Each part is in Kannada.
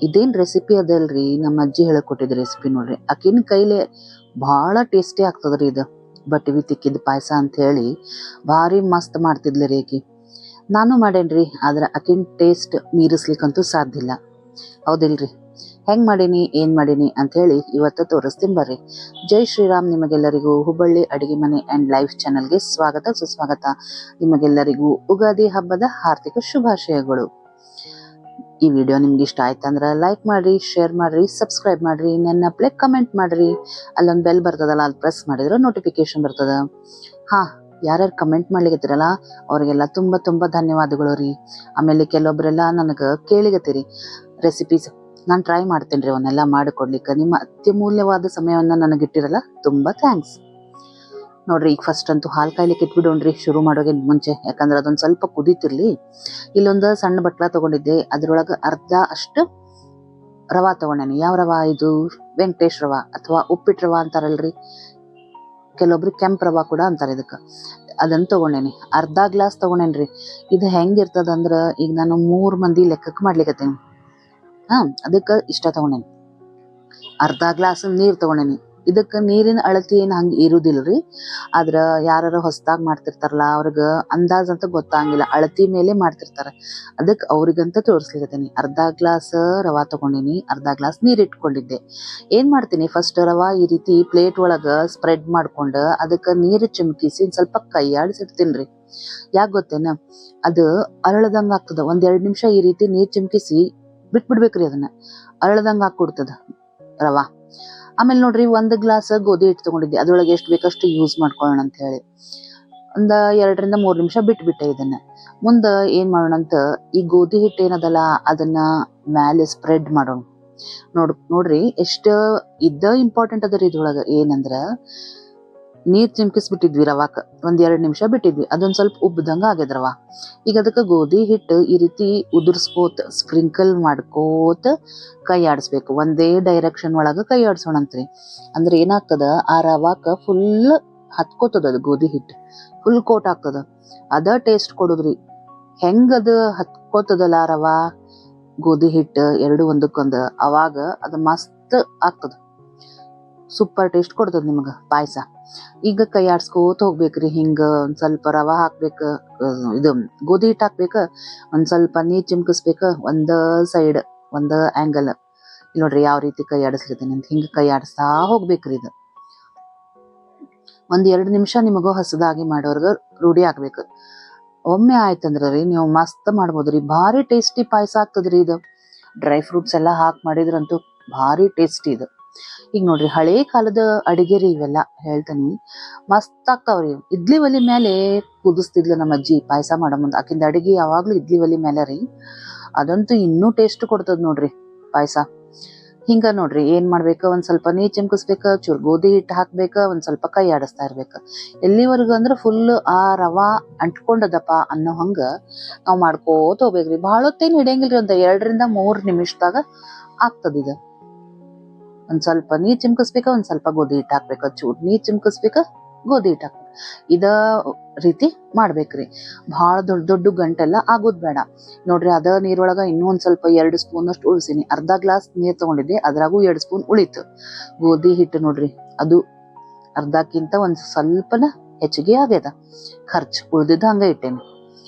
ಇದೇನ್ ರೆಸಿಪಿ ಅದಲ್ರಿ, ನಮ್ಮ ಅಜ್ಜಿ ಹೇಳ್ಕೊಟ್ಟಿದ್ ರೆಸಿಪಿ ನೋಡ್ರಿ. ಆಕಿನ ಕೈಲೆ ಭಾಳ ಟೇಸ್ಟಿ ಆಗ್ತದ್ರಿ ಇದು ಬಟ್ವಿ ತಿಕ್ಕಿದ ಪಾಯಸ ಅಂತ ಹೇಳಿ ಭಾರಿ ಮಸ್ತ್ ಮಾಡ್ತಿದ್ಲಿ ರೀ ಆಕಿ. ನಾನು ಮಾಡೇನ್ರಿ, ಆದ್ರೆ ಆಕಿನ ಟೇಸ್ಟ್ ಮೀರಿಸ್ಲಿಕ್ಕಂತೂ ಸಾಧ್ಯ ಇಲ್ಲ, ಹೌದಿಲ್ರಿ? ಹೆಂಗ್ ಮಾಡೀನಿ ಏನ್ ಮಾಡೀನಿ ಅಂತ ಹೇಳಿ ಇವತ್ತು ತೋರಿಸ್ತೀನಿ ಬರ್ರಿ. ಜೈ ಶ್ರೀರಾಮ್. ನಿಮಗೆಲ್ಲರಿಗೂ ಹುಬ್ಬಳ್ಳಿ ಅಡಿಗೆ ಮನೆ ಅಂಡ್ ಲೈಫ್ ಚಾನಲ್ಗೆ ಸ್ವಾಗತ ಸುಸ್ವಾಗತ. ನಿಮಗೆಲ್ಲರಿಗೂ ಉಗಾದಿ ಹಬ್ಬದ ಹಾರ್ದಿಕ ಶುಭಾಶಯಗಳು. ಈ ವಿಡಿಯೋ ನಿಮ್ಗೆ ಇಷ್ಟ ಆಯ್ತಂದ್ರ ಲೈಕ್ ಮಾಡ್ರಿ, ಶೇರ್ ಮಾಡ್ರಿ, ಸಬ್ಸ್ಕ್ರೈಬ್ ಮಾಡ್ರಿ, ನನ್ನ ಪ್ಲೇ ಕಮೆಂಟ್ ಮಾಡ್ರಿ. ಅಲ್ಲೊಂದು ಬೆಲ್ ಬರ್ತದಲ್ಲ, ಅಲ್ಲಿ ಪ್ರೆಸ್ ಮಾಡಿದ್ರೆ ನೋಟಿಫಿಕೇಶನ್ ಬರ್ತದ. ಯಾರ್ಯಾರು ಕಮೆಂಟ್ ಮಾಡ್ಲಿಕತ್ತಿರಲ್ಲ ಅವ್ರಿಗೆಲ್ಲ ತುಂಬಾ ತುಂಬಾ ಧನ್ಯವಾದಗಳು ರೀ. ಆಮೇಲೆ ಕೆಲವೊಬ್ರೆಲ್ಲ ನನಗೆ ಕೇಳಿಗತ್ತೀರಿ ರೆಸಿಪೀಸ್, ನಾನು ಟ್ರೈ ಮಾಡ್ತೇನೆ ರೀ ಅವನ್ನೆಲ್ಲ ಮಾಡಿಕೊಡ್ಲಿಕ್ಕೆ. ನಿಮ್ಮ ಅತ್ಯಮೂಲ್ಯವಾದ ಸಮಯವನ್ನ ನನಗಿಟ್ಟಿರಲ್ಲ, ತುಂಬಾ ಥ್ಯಾಂಕ್ಸ್. ನೋಡ್ರಿ, ಈಗ ಫಸ್ಟ್ ಅಂತೂ ಹಾಲು ಕಾಯ್ಲಿಕ್ಕೆ ಇಟ್ಬಿಡೋಣ್ರಿ ಶುರು ಮಾಡೋಕೆ ಮುಂಚೆ, ಯಾಕಂದ್ರೆ ಅದೊಂದು ಸ್ವಲ್ಪ ಕುದೀತಿರ್ಲಿ. ಇಲ್ಲೊಂದು ಸಣ್ಣ ಬಟ್ಲ ತಗೊಂಡಿದ್ದೆ, ಅದ್ರೊಳಗೆ ಅರ್ಧ ಅಷ್ಟು ರವಾ ತಗೊಂಡೇನಿ. ಯಾವ ರವಾ ಇದು? ವೆಂಕಟೇಶ್ ರವಾ ಅಥವಾ ಉಪ್ಪಿಟ್ಟು ರವಾ ಅಂತಾರಲ್ರಿ, ಕೆಲವೊಬ್ರು ಕೆಂಪು ರವಾ ಕೂಡ ಅಂತಾರೆ ಇದಕ್ಕೆ. ಅದನ್ನ ತಗೊಂಡೇನಿ, ಅರ್ಧ ಗ್ಲಾಸ್ ತಗೊಂಡೇನ್ರಿ. ಇದು ಹೆಂಗಿರ್ತದಂದ್ರ, ಈಗ ನಾನು 3 ಮಂದಿ ಲೆಕ್ಕಕ್ಕೆ ಮಾಡ್ಲಿಕತ್ತೀನಿ. ಅದಕ್ಕೆ ಇಷ್ಟ ತಗೊಂಡೇನಿ. ಅರ್ಧ ಗ್ಲಾಸ್ ನೀರ್ ತಗೊಂಡೇನಿ. ಇದಕ್ಕೆ ನೀರಿನ ಅಳತಿ ಏನ್ ಹಂಗ ಇರುದಿಲ್ರಿ, ಆದ್ರ ಯಾರು ಹೊಸದಾಗಿ ಮಾಡ್ತಿರ್ತಾರಲ್ಲ ಅವ್ರಿಗ ಅಂದಾಜ್ ಅಂತ ಗೊತ್ತಾಗಿಲ್ಲ, ಅಳತಿ ಮೇಲೆ ಮಾಡ್ತಿರ್ತಾರ. ಅದಕ್ಕೆ ಅವ್ರಿಗಂತ ತೋರಿಸ್ಲಿಕತ್ತೀನಿ. ಅರ್ಧ ಗ್ಲಾಸ್ ರವಾ ತಗೊಂಡಿನಿ, ಅರ್ಧ ಗ್ಲಾಸ್ ನೀರ್ ಇಟ್ಕೊಂಡಿದ್ದೆ. ಏನ್ ಮಾಡ್ತೀನಿ, ಫಸ್ಟ್ ರವಾ ಈ ರೀತಿ ಪ್ಲೇಟ್ ಒಳಗ ಸ್ಪ್ರೆಡ್ ಮಾಡ್ಕೊಂಡು ಅದಕ್ಕೆ ನೀರು ಚಿಮ್ಕಿಸಿ ಸ್ವಲ್ಪ ಕೈಯಾಡಿಸಿಡ್ತೀನ್ರಿ. ಯಾಕೆ ಗೊತ್ತೇನ, ಅದು ಅರಳದಂಗ ಆಗ್ತದ. 1-2 ನಿಮಿಷ ಈ ರೀತಿ ನೀರ್ ಚಿಮ್ಕಿಸಿ ಬಿಟ್ಬಿಡ್ಬೇಕ್ರಿ, ಅದನ್ನ ಅರಳದಂಗ ಹಾಕೊಡ್ತದ ರವಾ. ಆಮೇಲೆ ನೋಡ್ರಿ, 1 ಗ್ಲಾಸ್ ಗೋಧಿ ಹಿಟ್ಟು ತಗೊಂಡಿದ್ದೆ, ಅದ್ರೊಳಗೆ ಎಷ್ಟು ಬೇಕಷ್ಟು ಯೂಸ್ ಮಾಡ್ಕೊಳ್ಳೋಣ ಅಂತ ಹೇಳಿ 2-3 ನಿಮಿಷ ಬಿಟ್ಬಿಟ್ಟೆ. ಇದನ್ನ ಮುಂದೆ ಏನ್ ಮಾಡೋಣ ಅಂತ, ಈ ಗೋಧಿ ಹಿಟ್ಟು ಏನದಲ್ಲ ಅದನ್ನ ಮ್ಯಾಲೆ ಸ್ಪ್ರೆಡ್ ಮಾಡೋಣ. ನೋಡ್ರಿ ಎಷ್ಟು ಇಂಪಾರ್ಟೆಂಟ್ ಅದ ರೀ ಇದ್ರೊಳಗ. ಏನಂದ್ರ, ನೀರ್ ಚಿಮ್ಕಿಸ್ಬಿಟ್ಟಿದ್ವಿ ರವಾಕ, 1-2 ನಿಮಿಷ ಬಿಟ್ಟಿದ್ವಿ, ಅದೊಂದ್ ಸ್ವಲ್ಪ ಉಬ್ಬದಂಗ ಆಗ್ಯದ ರವಾ. ಈಗ ಅದಕ್ಕೆ ಗೋಧಿ ಹಿಟ್ಟು ಈ ರೀತಿ ಉದುರ್ಸ್ಕೋತ ಸ್ಪ್ರಿಂಕಲ್ ಮಾಡ್ಕೋತ ಕೈ ಆಡಿಸ್ಬೇಕು. ಒಂದೇ ಡೈರೆಕ್ಷನ್ ಒಳಗ ಕೈ ಆಡ್ಸೋಣಂತ್ರಿ. ಅಂದ್ರೆ ಏನಾಗ್ತದ, ಆ ರವಾಕ ಫುಲ್ ಹತ್ಕೋತದ, ಅದು ಗೋಧಿ ಹಿಟ್ಟು ಫುಲ್ ಕೋಟ್ ಆಗ್ತದ. ಅದ ಟೇಸ್ಟ್ ಕೊಡುದ್ರಿ. ಹೆಂಗದ ಹತ್ಕೋತದಲ್ಲ ರವಾ ಗೋಧಿ ಹಿಟ್ಟು ಎರಡು ಒಂದಕ್ಕೊಂದು, ಅವಾಗ ಅದು ಮಸ್ತ್ ಆಗ್ತದ, ಸೂಪರ್ ಟೇಸ್ಟ್ ಕೊಡ್ತದ ನಿಮಗ ಪಾಯಸ. ಈಗ ಕೈ ಆಡ್ಸ್ಕೋತ ಹೋಗ್ಬೇಕ್ರಿ. ಹಿಂಗ ಒಂದ್ ಸ್ವಲ್ಪ ರವಾ ಹಾಕ್ಬೇಕ, ಇದು ಗೋಧಿ ಹಿಟ್ಟು ಹಾಕ್ಬೇಕ, ಒಂದ್ ಸ್ವಲ್ಪ ನೀರ್ ಚಿಮ್ಕಿಸ್ಬೇಕ, ಒಂದ್ ಸೈಡ್ ಒಂದ್ ಆಂಗಲ್. ನೋಡ್ರಿ ಯಾವ ರೀತಿ ಕೈ ಆಡಿಸ್ಲಿದ್ದೀನಿ ಅಂತ, ಹಿಂಗ ಕೈ ಆಡಿಸ್ತಾ ಹೋಗ್ಬೇಕ್ರಿ. ಇದು 1-2 ನಿಮಿಷ ನಿಮಗೂ ಹಸದಾಗಿ ಮಾಡೋರ್ಗ ರೂಢಿ ಆಗ್ಬೇಕು. ಒಮ್ಮೆ ಆಯ್ತಂದ್ರ ರೀ ನೀವು ಮಸ್ತ್ ಮಾಡ್ಬೋದ್ರಿ. ಭಾರಿ ಟೇಸ್ಟಿ ಪಾಯಸ ಆಗ್ತದ್ರಿ ಇದು. ಡ್ರೈ ಫ್ರೂಟ್ಸ್ ಎಲ್ಲ ಹಾಕಿ ಮಾಡಿದ್ರಂತೂ ಭಾರಿ ಟೇಸ್ಟಿ ಇದು. ಈಗ ನೋಡ್ರಿ, ಹಳೇ ಕಾಲದ ಅಡಿಗೆ ರೀ ಇವೆಲ್ಲ, ಹೇಳ್ತಾನಿ ಮಸ್ತ್ ಆಗ್ತಾವ್ರಿ. ಇಡ್ಲಿ ಒಲಿ ಮೇಲೆ ಕುದಿಸ್ತಿದ್ಲು ನಮ್ಮ ಅಜ್ಜಿ ಪಾಯಸ ಮಾಡೋ ಮುಂದೆ. ಆಕಿಂದ ಅಡಿಗೆ ಯಾವಾಗ್ಲೂ ಇಡ್ಲಿ ಒಲಿ ಮೇಲೆ ರೀ, ಅದಂತೂ ಇನ್ನೂ ಟೇಸ್ಟ್ ಕೊಡ್ತದ ನೋಡ್ರಿ ಪಾಯಸ. ಹಿಂಗ ನೋಡ್ರಿ ಏನ್ ಮಾಡ್ಬೇಕ, ಒಂದ್ ಸ್ವಲ್ಪ ನೀರ್ ಚಿಮ್ಕಿಸ್ಬೇಕ, ಚೂರ್ ಗೋಧಿ ಹಿಟ್ಟು ಹಾಕ್ಬೇಕ, ಒಂದ್ ಸ್ವಲ್ಪ ಕೈ ಆಡಿಸ್ತಾ ಇರ್ಬೇಕ. ಎಲ್ಲಿವರೆಗೂ ಅಂದ್ರೆ ಫುಲ್ ಆ ರವಾ ಅಂಟ್ಕೊಂಡದಪ್ಪ ಅನ್ನೋ ಹಂಗ ನಾವ್ ಮಾಡ್ಕೋತ ಹೋಗ್ಬೇಕ್ರಿ. ಭಾಳ ಹೊತ್ತೇನ್ ಹಿಡಿಯಂಗಿಲ್ರಿ, ಒಂದ್ 2-3 ನಿಮಿಷದಾಗ ಆಗ್ತದ ಇದು. ಒಂದ್ ಸ್ವಲ್ಪ ನೀರ್ ಚಿಮ್ಕಿಸ್ಬೇಕ, ಒಂದ್ ಸ್ವಲ್ಪ ಗೋಧಿ ಹಿಟ್ಟು ಹಾಕ್ಬೇಕ, ಚೂರ್ ನೀರ್ ಚಿಮ್ಕಿಸ್ಬೇಕ, ಗೋಧಿ ಹಿಟ್ಟು ಹಾಕ್ಬೇಕ. ಇದ ರೀತಿ ಮಾಡ್ಬೇಕ್ರಿ. ಭಾಳ ದೊಡ್ಡ ಗಂಟೆಲ್ಲ ಆಗೋದ್ ಬೇಡ. ನೋಡ್ರಿ, ಅದ ನೀರೊಳಗ ಇನ್ನೂ ಒಂದ್ ಸ್ವಲ್ಪ 2 ಸ್ಪೂನ್ ಅಷ್ಟು ಉಳಿಸಿನಿ. ಅರ್ಧ ಗ್ಲಾಸ್ ನೀರ್ ತಗೊಂಡಿದ್ದೆ, ಅದ್ರಾಗೂ 2 ಸ್ಪೂನ್ ಉಳಿತು. ಗೋಧಿ ಹಿಟ್ಟು ನೋಡ್ರಿ, ಅದು ಅರ್ಧಕ್ಕಿಂತ ಒಂದ್ ಸ್ವಲ್ಪನ ಹೆಚ್ಚಿಗೆ ಆಗ್ಯದ ಖರ್ಚು, ಉಳ್ದಿದ್ದ ಹಂಗ ಇಟ್ಟೇನಿ.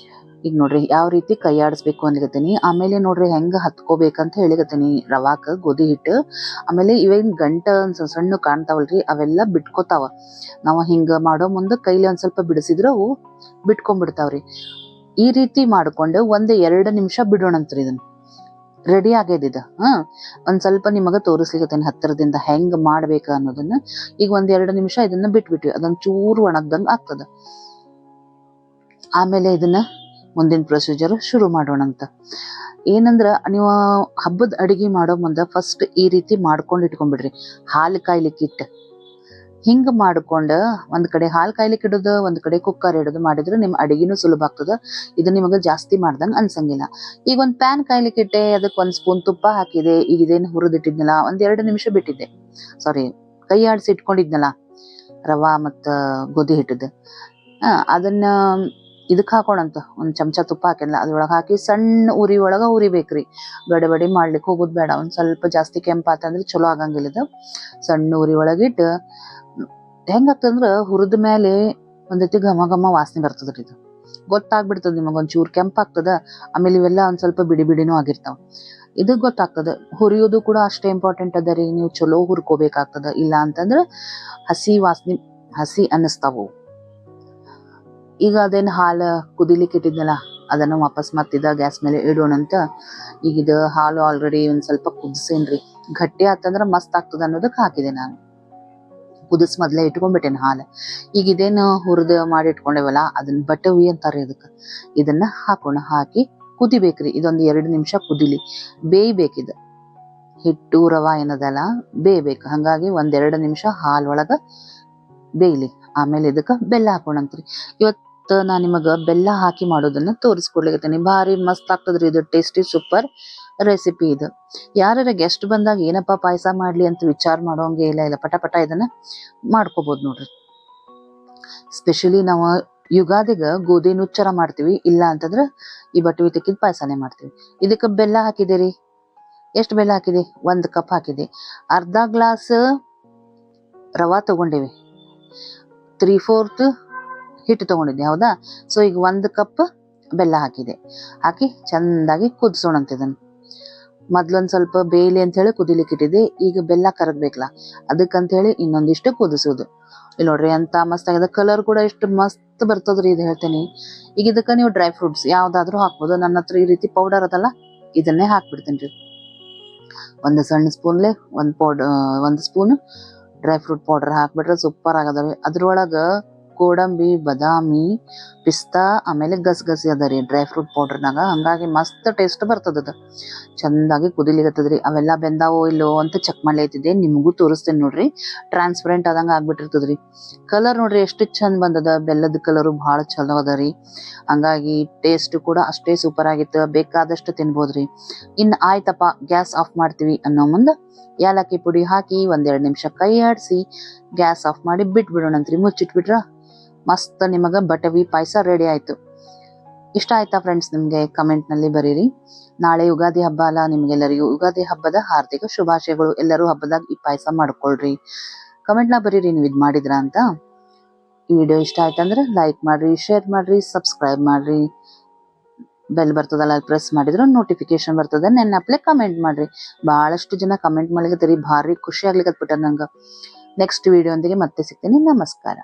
ಈಗ ನೋಡ್ರಿ ಯಾವ ರೀತಿ ಕೈ ಆಡಿಸ್ಬೇಕು ಅನ್ಲಿಕತ್ತೀನಿ. ಆಮೇಲೆ ನೋಡ್ರಿ ಹೆಂಗ ಹತ್ಕೋಬೇಕಂತ ಹೇಳಿಕತ್ತೀನಿ ರವಾಕ ಗೋಧಿ ಹಿಟ್ಟು. ಆಮೇಲೆ ಇವೇನ್ ಗಂಟ ಸಣ್ಣ ಕಾಣ್ತಾವಲ್ರಿ, ಅವೆಲ್ಲ ಬಿಟ್ಕೋತಾವ. ನಾವು ಹಿಂಗ ಮಾಡೋ ಮುಂದೆ ಕೈಲಿ ಒಂದ್ ಸ್ವಲ್ಪ ಬಿಡಿಸಿದ್ರ ಅವು ಬಿಟ್ಕೊಂಡ್ಬಿಡ್ತಾವ್ರಿ. ಈ ರೀತಿ ಮಾಡ್ಕೊಂಡು 1-2 ನಿಮಿಷ ಬಿಡೋಣಂತ್ರಿ. ಇದನ್ನ ರೆಡಿ ಆಗ್ಯದ. ಒಂದ್ ಸ್ವಲ್ಪ ನಿಮಗ ತೋರಿಸ್ಲಿಕತ್ತೇನೆ ಹತ್ತಿರದಿಂದ ಹೆಂಗ್ ಮಾಡ್ಬೇಕ ಅನ್ನೋದನ್ನ. ಈಗ 1-2 ನಿಮಿಷ ಇದನ್ನ ಬಿಟ್ಬಿಟ್ವಿ, ಅದೊಂದ್ ಚೂರು ಒಣಗ್ದಂಗ ಆಗ್ತದ. ಆಮೇಲೆ ಇದನ್ನ ಮುಂದಿನ ಪ್ರೊಸೀಜರ್ ಶುರು ಮಾಡೋಣಂತ. ಏನಂದ್ರ, ನೀವು ಹಬ್ಬದ ಅಡಿಗೆ ಮಾಡೋ ಮುಂದ ಫಸ್ಟ್ ಈ ರೀತಿ ಮಾಡ್ಕೊಂಡ್ ಇಟ್ಕೊಂಡ್ಬಿಡ್ರಿ. ಹಾಲು ಕಾಯ್ಲಿಕ್ಕೆ ಇಟ್ಟು ಹಿಂಗ ಮಾಡ್ಕೊಂಡ ಒಂದ್ ಕಡೆ ಹಾಲು ಕಾಯ್ಲಿಕ್ಕೆ ಇಡೋದು, ಒಂದ್ ಕಡೆ ಕುಕ್ಕರ್ ಇಡೋದು ಮಾಡಿದ್ರೆ ನಿಮ್ ಅಡಿಗೆನೂ ಸುಲಭ ಆಗ್ತದ. ಇದು ನಿಮಗ ಜಾಸ್ತಿ ಮಾಡ್ದಂಗ ಅನ್ಸಂಗಿಲ್ಲ. ಈಗ ಒಂದ್ ಪ್ಯಾನ್ ಕಾಯ್ಲಿಕ್ಕೆ ಇಟ್ಟೆ, ಅದಕ್ಕೆ 1 ಸ್ಪೂನ್ ತುಪ್ಪ ಹಾಕಿದೆ. ಈಗ ಇದೇನು ಹುರಿದಿಟ್ಟಿದ್ನಲ್ಲ, 1-2 ನಿಮಿಷ ಬಿಟ್ಟಿದ್ದೆ, ಕೈ ಆಡಿಸಿ ಇಟ್ಕೊಂಡಿದ್ನಲ್ಲ ರವಾ ಮತ್ತ ಗೋಧಿ ಹಿಟ್ಟದ, ಅದನ್ನ ಇದಕ್ಕೆ ಹಾಕೋಣಂತ ಒಂದು ಚಮಚ ತುಪ್ಪ ಹಾಕಿಲ್ಲ ಅದ್ರೊಳಗೆ ಹಾಕಿ ಸಣ್ಣ ಉರಿ ಒಳಗೆ ಉರಿಬೇಕ್ರಿ. ಗಡಬಡಿ ಮಾಡ್ಲಿಕ್ಕೆ ಹೋಗೋದು ಬೇಡ. ಒಂದು ಸ್ವಲ್ಪ ಜಾಸ್ತಿ ಕೆಂಪಾತಂದ್ರೆ ಚಲೋ ಆಗಂಗಿಲ್ಲ ಇದು. ಸಣ್ಣ ಉರಿ ಒಳಗಿಟ್ಟು ಹೆಂಗಾಗ್ತದಂದ್ರೆ ಹುರಿದ ಮೇಲೆ ಒಂದೈತಿ ಘಮ ಘಮ ವಾಸನೆ ಬರ್ತದ್ರಿ. ಇದು ಗೊತ್ತಾಗ್ಬಿಡ್ತದ ನಿಮಗೆ. ಒಂಚೂರು ಕೆಂಪಾಗ್ತದ, ಆಮೇಲೆ ಇವೆಲ್ಲ ಒಂದ್ ಸ್ವಲ್ಪ ಬಿಡಿ ಬಿಡಿನೂ ಆಗಿರ್ತಾವ. ಇದು ಗೊತ್ತಾಗ್ತದ. ಹುರಿಯೋದು ಕೂಡ ಅಷ್ಟೇ ಇಂಪಾರ್ಟೆಂಟ್ ಅದ ರೀ. ನೀವು ಚಲೋ ಹುರ್ಕೋಬೇಕಾಗ್ತದ, ಇಲ್ಲ ಅಂತಂದ್ರೆ ಹಸಿ ವಾಸನೆ ಹಸಿ ಅನ್ನಿಸ್ತಾವು. ಈಗ ಅದೇನು ಹಾಲು ಕುದಿಲಿಕ್ಕೆ ಇಟ್ಟಿದ್ನಲ್ಲ ಅದನ್ನು ವಾಪಸ್ ಮತ್ತಿದ ಗ್ಯಾಸ್ ಮೇಲೆ ಇಡೋಣಂತ. ಈಗ ಇದು ಹಾಲು ಆಲ್ರೆಡಿ ಒಂದ್ ಸ್ವಲ್ಪ ಕುದಿಸೇನ್ರಿ. ಗಟ್ಟಿ ಆತಂದ್ರ ಮಸ್ತ್ ಆಗ್ತದ ಅನ್ನೋದಕ್ಕೆ ಹಾಕಿದೆ ನಾನು. ಕುದಿಸ್ ಮೊದ್ಲೇ ಇಟ್ಕೊಂಡ್ಬಿಟ್ಟೇನೆ ಹಾಲು. ಈಗ ಇದೇನು ಹುರಿದು ಮಾಡಿ ಇಟ್ಕೊಂಡೇವಲ್ಲ ಅದನ್ನ ಬಟವಿ ಅಂತಾರೆ ಇದಕ್ಕೆ. ಇದನ್ನ ಹಾಕೋಣ. ಹಾಕಿ ಕುದಿಬೇಕ್ರಿ. ಇದೊಂದು 2 ನಿಮಿಷ ಕುದಿಲಿ, ಬೇಯ್ಬೇಕಿದು. ಹಿಟ್ಟು ರವಾ ಏನದಲ್ಲ ಬೇಯ್ಬೇಕು. ಹಂಗಾಗಿ 1-2 ನಿಮಿಷ ಹಾಲೊಳಗ ಬೇಯ್ಲಿ. ಆಮೇಲೆ ಇದಕ್ಕೆ ಬೆಲ್ಲ ಹಾಕೋಣಂತ್ರಿ. ಇವತ್ತು ನಾನು ನಿಮಗೆ ಬೆಲ್ಲ ಹಾಕಿ ಮಾಡೋದನ್ನ ತೋರಿಸ್ಕೊಡ್ಲಿಕತ್ತೀನಿ. ಭಾರಿ ಮಸ್ತ್ ಆಗ್ತದ್ರಿ ಇದು. ಟೇಸ್ಟಿ ಸೂಪರ್ ರೆಸಿಪಿ ಇದು. ಯಾರ ಗೆಸ್ಟ್ ಬಂದಾಗ ಏನಪ್ಪಾ ಪಾಯಸ ಮಾಡ್ಲಿ ಅಂತ ವಿಚಾರ ಮಾಡೋಂಗೆ ಇಲ್ಲ. ಪಟ ಪಟ ಇದನ್ನ ಮಾಡ್ಕೋಬಹುದು ನೋಡ್ರಿ. ಸ್ಪೆಷಲಿ ನಾವು ಯುಗಾದಿಗ ಗೋಧಿ ನುಚ್ಚರ ಮಾಡ್ತೀವಿ, ಇಲ್ಲ ಅಂತಂದ್ರೆ ಈ ಬಟವಿ ತೆಕ್ಕಿದ ಪಾಯಸನೇ ಮಾಡ್ತೀವಿ. ಇದಕ್ಕೆ ಬೆಲ್ಲ ಹಾಕಿದಿರಿ. ಎಷ್ಟು ಬೆಲ್ಲ ಹಾಕಿದೆ? 1 ಕಪ್ ಹಾಕಿದೆ. ಅರ್ಧ ಗ್ಲಾಸ್ ರವಾ ತಗೊಂಡಿವಿ, 3/4 ಹಿಟ್ಟು ತಗೊಂಡಿದ್ದೆ, ಹೌದಾ? ಸೊ ಈಗ 1 ಕಪ್ ಬೆಲ್ಲ ಹಾಕಿದೆ. ಹಾಕಿ ಚಂದಾಗಿ ಕುದಿಸೋಣಂತ ಇದನ್ನ. ಮೊದ್ಲೊಂದ್ ಸ್ವಲ್ಪ ಬೇಯ್ಲಿ ಅಂತ ಹೇಳಿ ಕುದಿಲಿಕ್ಕೆ ಇಟ್ಟಿದ್ದೆ. ಈಗ ಬೆಲ್ಲ ಕರಗ್ಬೇಕಲ್ಲ, ಅದಕ್ಕಂತ ಹೇಳಿ ಇನ್ನೊಂದಿಷ್ಟು ಕುದಿಸೋದು. ಇಲ್ಲಿ ನೋಡ್ರಿ ಎಂತ ಮಸ್ತ್ ಆಗಿದೆ. ಕಲರ್ ಕೂಡ ಎಷ್ಟು ಮಸ್ತ್ ಬರ್ತದ್ರಿ ಇದು, ಹೇಳ್ತೇನೆ. ಈಗ ಇದಕ್ಕೆ ನೀವು ಡ್ರೈ ಫ್ರೂಟ್ಸ್ ಯಾವ್ದಾದ್ರು ಹಾಕ್ಬೋದು. ನನ್ನ ಹತ್ರ ಈ ರೀತಿ ಪೌಡರ್ ಅದಲ್ಲ, ಇದನ್ನೇ ಹಾಕ್ಬಿಡ್ತೀನಿ ರೀ. ಒಂದು ಸಣ್ಣ ಸ್ಪೂನ್ಲೆ 1 ಸ್ಪೂನ್ ಡ್ರೈ ಫ್ರೂಟ್ ಪೌಡರ್ ಹಾಕ್ಬಿಟ್ರೆ ಸೂಪರ್ ಆಗದರಿ. ಅದ್ರೊಳಗ ಗೋಡಂಬಿ, ಬಾದಾಮಿ, ಪಿಸ್ತಾ, ಆಮೇಲೆ ಗಸಗಸಿ ಅದ ರೀ ಡ್ರೈ ಫ್ರೂಟ್ ಪೌಡರ್ನಾಗ. ಹಂಗಾಗಿ ಮಸ್ತ್ ಟೇಸ್ಟ್ ಬರ್ತದ. ಚಂದಾಗಿ ಕುದಿಲಿಕತ್ತದ್ರಿ. ಅವೆಲ್ಲ ಬೆಂದಾವೋ ಇಲ್ಲೋ ಅಂತ ಚೆಕ್ ಮಾಡ್ಲೈತಿದ್ದೆ. ನಿಮಗೂ ತೋರಿಸ್ತೇನೆ ನೋಡ್ರಿ. ಟ್ರಾನ್ಸ್ಪರೆಂಟ್ ಆದಂಗ ಆಗ್ಬಿಟ್ಟಿರ್ತದ್ರಿ. ಕಲರ್ ನೋಡ್ರಿ ಎಷ್ಟು ಚಂದ ಬಂದದ. ಬೆಲ್ಲದ ಕಲರು ಬಹಳ ಚಲೋ ಅದ ರೀ. ಹಂಗಾಗಿ ಟೇಸ್ಟ್ ಕೂಡ ಅಷ್ಟೇ ಸೂಪರ್ ಆಗಿತ್ತು. ಬೇಕಾದಷ್ಟು ತಿನ್ಬೋದ್ರಿ. ಇನ್ನು ಆಯ್ತಪ್ಪ ಗ್ಯಾಸ್ ಆಫ್ ಮಾಡ್ತೀವಿ ಅನ್ನೋ ಮುಂದೆ ಏಲಕ್ಕಿ ಪುಡಿ ಹಾಕಿ 1-2 ನಿಮಿಷ ಕೈ ಆಡಿಸಿ ಗ್ಯಾಸ್ ಆಫ್ ಮಾಡಿ ಬಿಟ್ಬಿಡೋಣಂತ್ರಿ. ಮುಚ್ಚಿಟ್ಬಿಟ್ರ ಮಸ್ತ್ ನಿಮಗ ಬಟವಿ ಪಾಯಸ ರೆಡಿ ಆಯ್ತು. ಇಷ್ಟ ಆಯ್ತಾ ಫ್ರೆಂಡ್ಸ್ ನಿಮ್ಗೆ? ಕಮೆಂಟ್ ನಲ್ಲಿ ಬರೀರಿ. ನಾಳೆ ಯುಗಾದಿ ಹಬ್ಬ ಅಲ್ಲ, ನಿಮ್ಗೆಲ್ಲರಿಗೂ ಯುಗಾದಿ ಹಬ್ಬದ ಹಾರ್ದಿಕ ಶುಭಾಶಯಗಳು. ಎಲ್ಲರೂ ಹಬ್ಬದಾಗ ಈ ಪಾಯಸ ಮಾಡ್ಕೊಳ್ರಿ. ಕಮೆಂಟ್ ನ ಬರೀರಿ ನೀವು ಇದ್ ಮಾಡಿದ್ರ ಅಂತ. ಈ ವಿಡಿಯೋ ಇಷ್ಟ ಆಯ್ತಂದ್ರೆ ಲೈಕ್ ಮಾಡ್ರಿ, ಶೇರ್ ಮಾಡ್ರಿ, ಸಬ್ಸ್ಕ್ರೈಬ್ ಮಾಡ್ರಿ. ಬೆಲ್ ಬರ್ತದಲ್ಲ ಪ್ರೆಸ್ ಮಾಡಿದ್ರೆ ನೋಟಿಫಿಕೇಶನ್ ಬರ್ತದೆ. ನೆನಪ್ಲೆ ಕಮೆಂಟ್ ಮಾಡ್ರಿ. ಬಹಳಷ್ಟು ಜನ ಕಮೆಂಟ್ ಮಾಡ್ಲಿಕ್ಕೆ ಭಾರಿ ಖುಷಿ ಆಗ್ಲಿಕ್ಕೆ ನಂಗ. ನೆಕ್ಸ್ಟ್ ವಿಡಿಯೋ ಒಂದಿಗೆ ಮತ್ತೆ ಸಿಗ್ತೀನಿ. ನಮಸ್ಕಾರ.